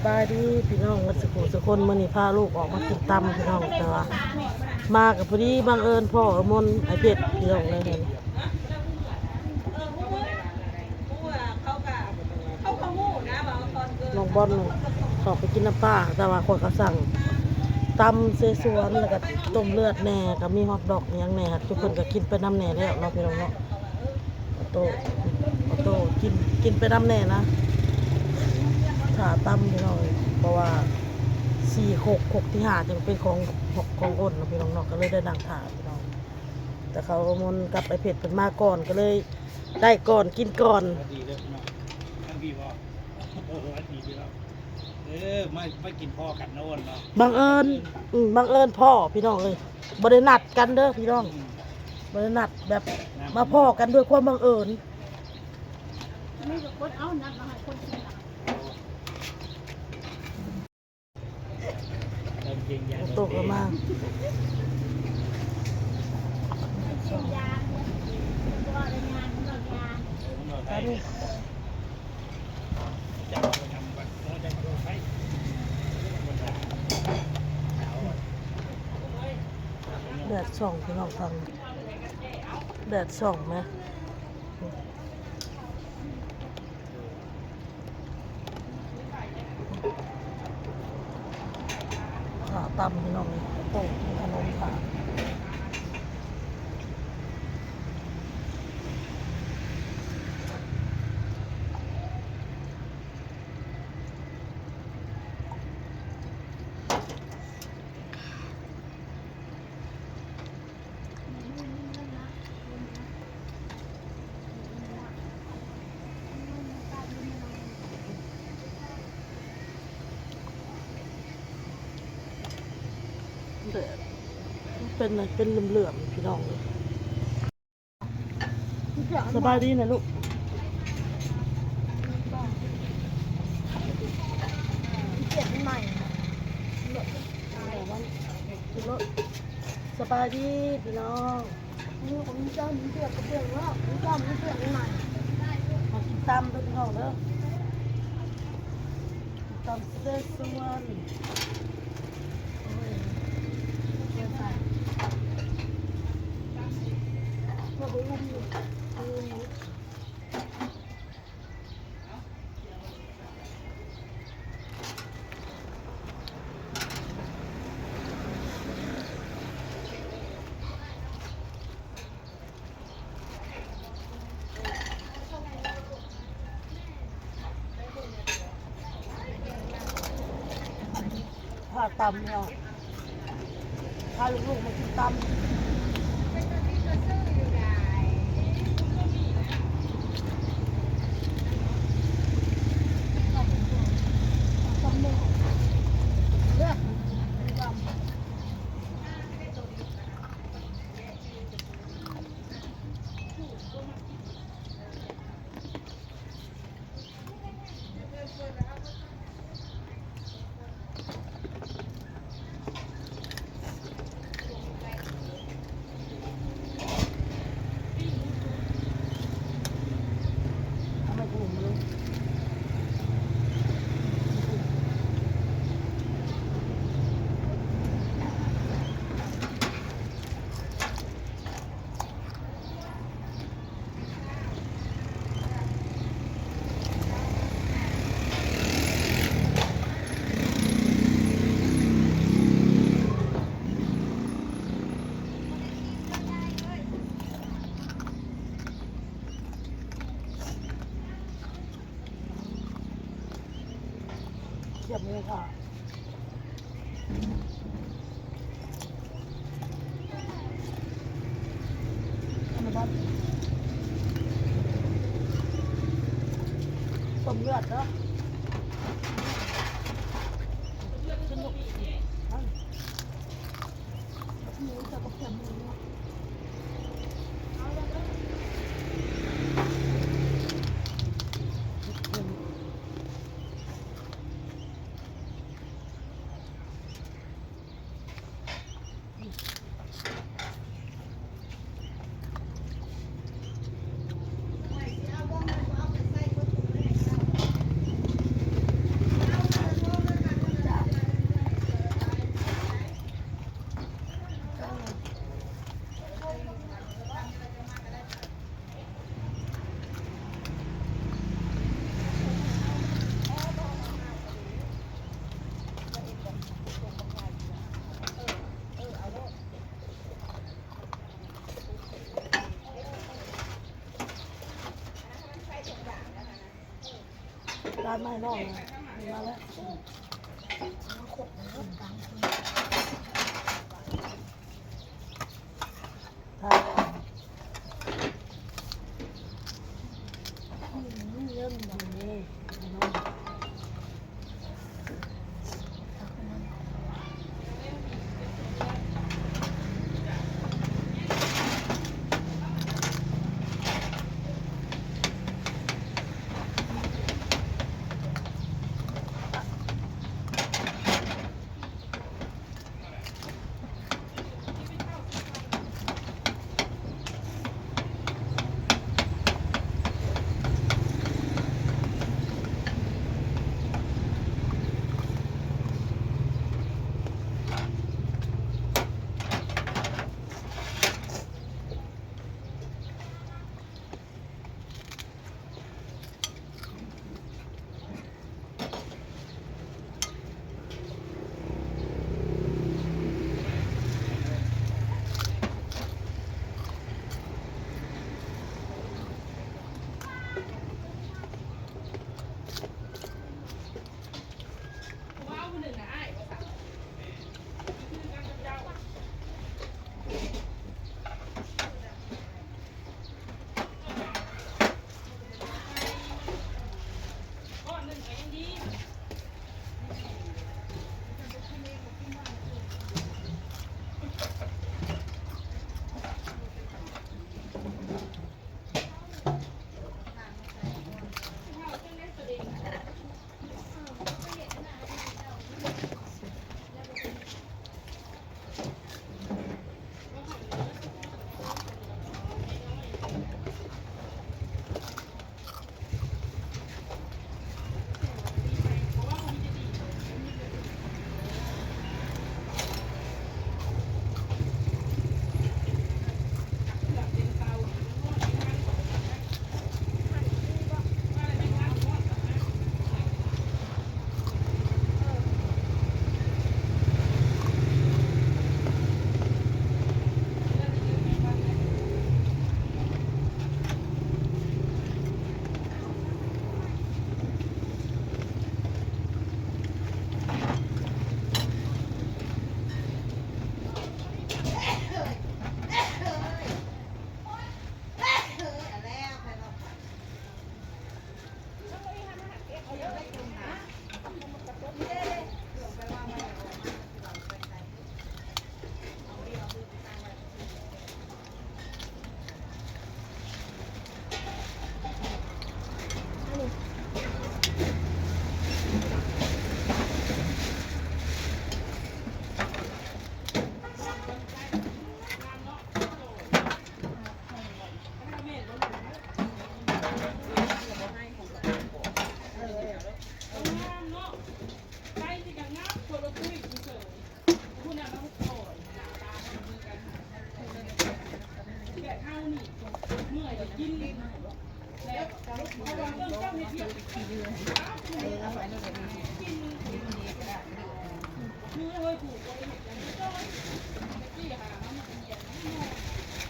บายดีพี่น้องมันสุขคนมื้อนี้พาลูกออกมากินตำพี่น้องแต่ว่ามากับพอดีบังเอิญพ่อมนไอเป็ดพี่น้องเลยเห็นน้องบอลขอไปกินน้ำปลาแต่ว่าคนก็สั่งตำเสฉวนแล้วก็ต้มเลือดแหน่ก็มีฮอทดอกอย่างแหน่ทุกคนก็กินไปน้ำแหน่แล้วเนาะพี่น้องเนาะโตกินไปน้ำแหน่นะถ้าตำพี่น้องเพราะว่า4-6ที่5จะเป็นของอ้นเนาะพี่น้องเนาะก็เลยได้นั่งถ่ายพี่น้องแต่เขามนกับไอเผ็ดเป็นมาก่อนก็เลยได้ก่อนกินก่อนดีเลยพี่น้องทั้งพี่พ่อดีพี่น้องไม่กินพ่อกันโน่นเนาะบังเอิญพ่อพี่น้องเลยบ่ได้นัดกันเด้อพี่น้องบ่ได้นัดแบบมาพ่อกันด้วยความบังเอิญนี่ก็คนเอานัดมาให้คนกินตกมาแดดส่องพี่น้องทางแดดส่องไหมขาตำพี่น้องนี่โต๊ะขนมขาเป็นเหลื่อมๆพี่น้องสบายดีนะลูกเจ็บใหม่สบายดีพี่น้องนี่ผมเจ้ามีเปลือกกระเบื้องว่าผมเจ้ามีเปลือกใหม่มากินตำด้วยพี่น้องเด้อตำเสฉวนมาดูอุ้มอยู่ผ้าตำเนี่ยพาลูกๆมากินตำเทียบเลยค่ะต้มเลือดเนาะกินลูกหมูจะกับเทียมหมู การไม่น้องมาแล้วถ้า เริ่มอย่างนี้น้อง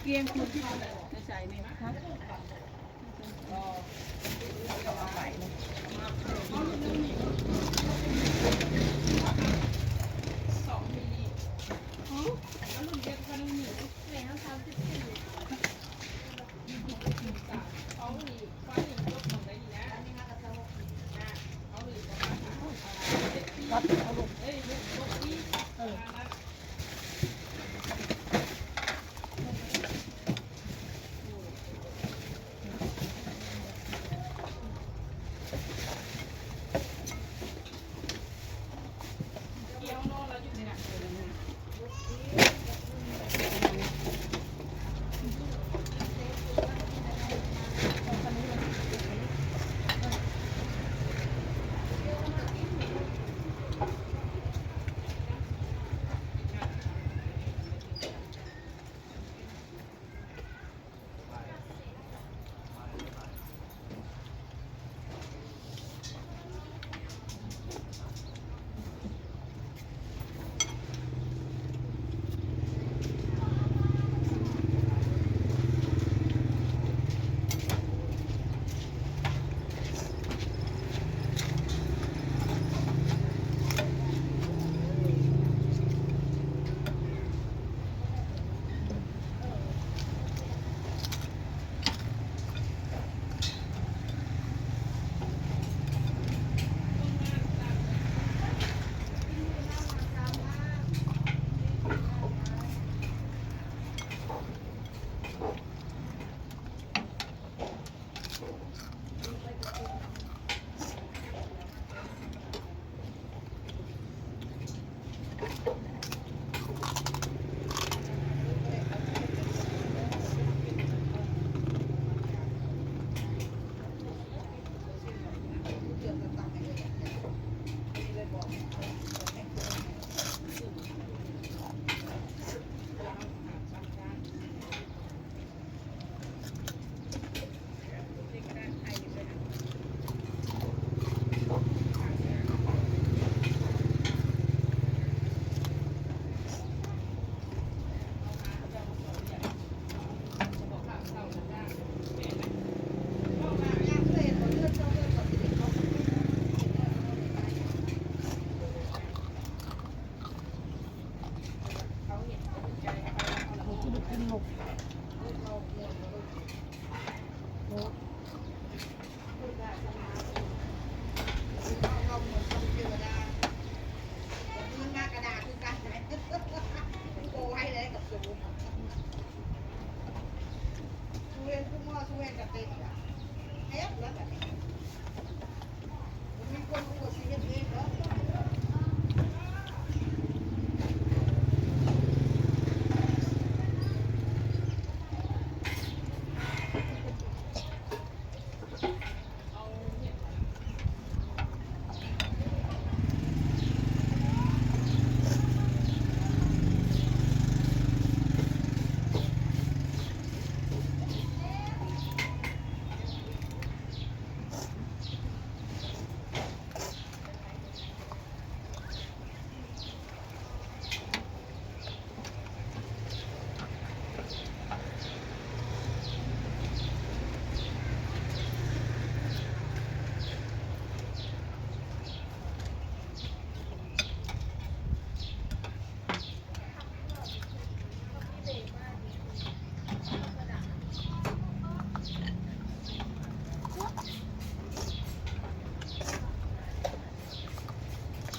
เกียงคุณที่ใส่ไหมคะ รับเอาลูก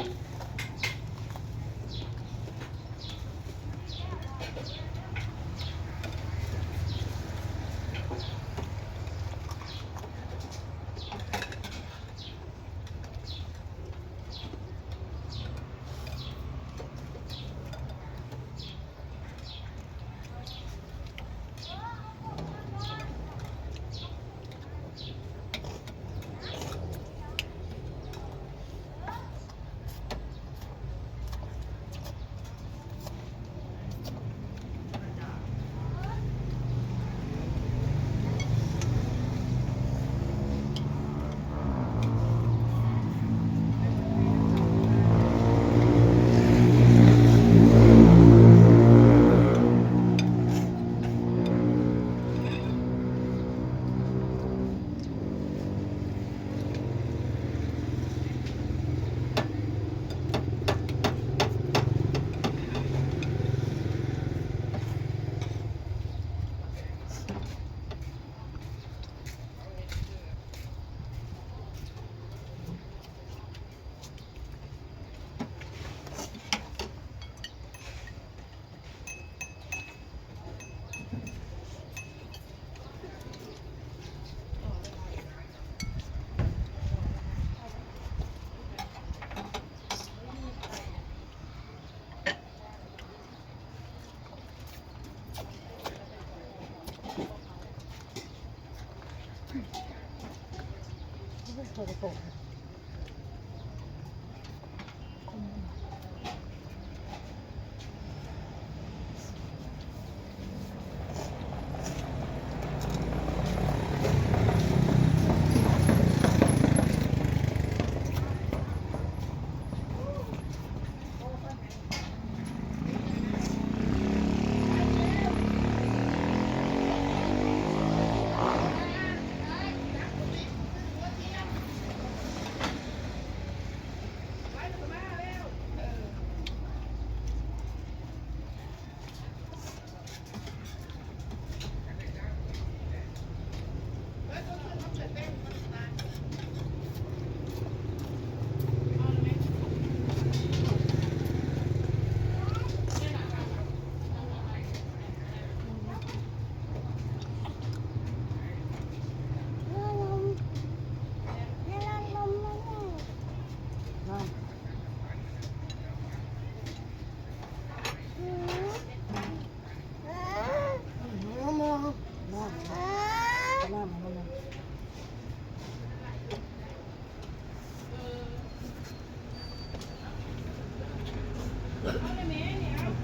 ัวกระโปรง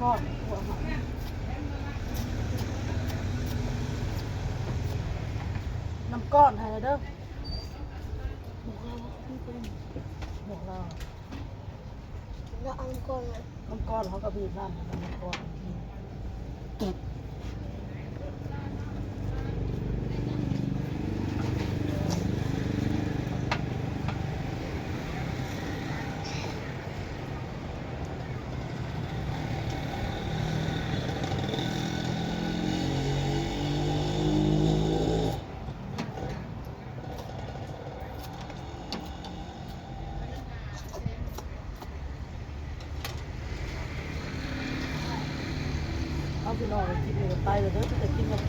ก้อนหัวหอมน้ำก้อนให้เด้อบอกเรา แล้วอังกอร์ น้ำก้อนเขาก็บีบน้ำน้ำก้อนเอาพี่น้องกินเลยไปเลยเด้อจะกินกับ